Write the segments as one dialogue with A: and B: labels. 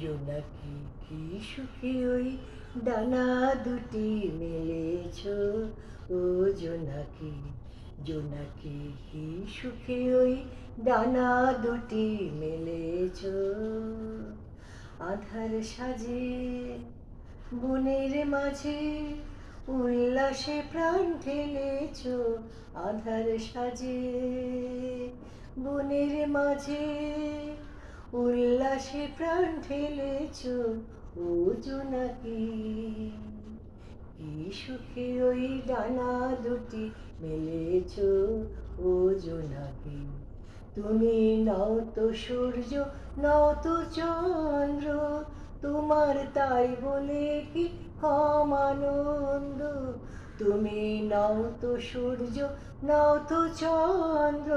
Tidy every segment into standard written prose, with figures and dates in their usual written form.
A: জোনাকি কি সুখে ওই ডানা দুটি মেলেছ, ও জোনাকি জোনাকি কি সুখে ওই ডানা দুটি মেলেছ। আধার সাজে বনের মাঝে উল্লাসে প্রাণ ঢেলেছ, আধার সাজে বনের মাঝে উল্লাসে প্রাণ ঢেলেছ, ও জোনাকি কি সুখে ওই ডানা দুটি মেলেছ, ও জোনাকি। তুমি নও তো সূর্য, নও তো চন্দ্র, তোমার তাই বলে কি কম আনন্দ। তুমি নও তো সূর্য, নও তো চন্দ্র,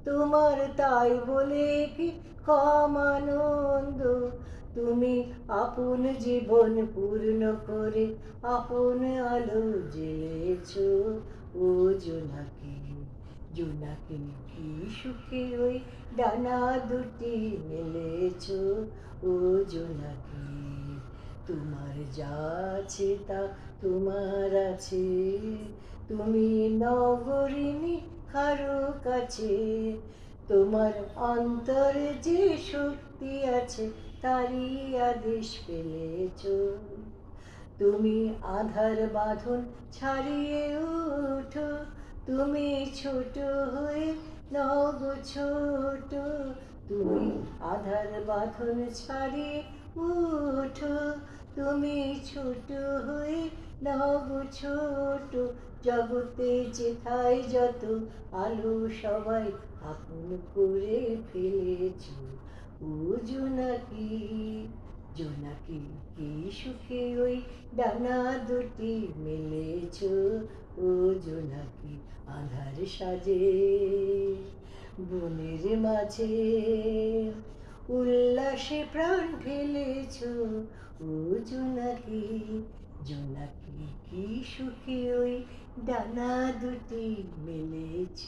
A: তোমার তাই বলে কি কম আনন্দ। তুমি আপন জীবন পূর্ণ করে আপন আলো জ্বেলেছ, ও জোনাকি জোনাকি কি সুখে ওই ডানা দুটি মেলেছ, ও জোনাকি। তোমার যা আছে তা তোমার আছে, তুমি নগরিনী কারো কাছে। তোমার অন্তরে যে শক্তি আছে তারই আদেশ পেলেছ। তুমি আধার বাঁধন ছাড়িয়ে ওঠো, তুমি ছোট হয়ে নব ছোট। তুমি আধার বাঁধন ছাড়িয়ে ওঠো, তুমি ছোট হয়ে নব ছোট। জগতে যেথায় যত আলো সবাই আপন করে ফেলেছ, ও জোনাকি জোনাকি কি সুখে ওই ডানা দুটি মেলেছ, ও জোনাকি। আধার সাজে বনের মাঝে উল্লাসে প্রাণ ঢেলেছ, ও জোনাকি জোনাকি কি সুখে ওই ডানা দুটি মেলেছ।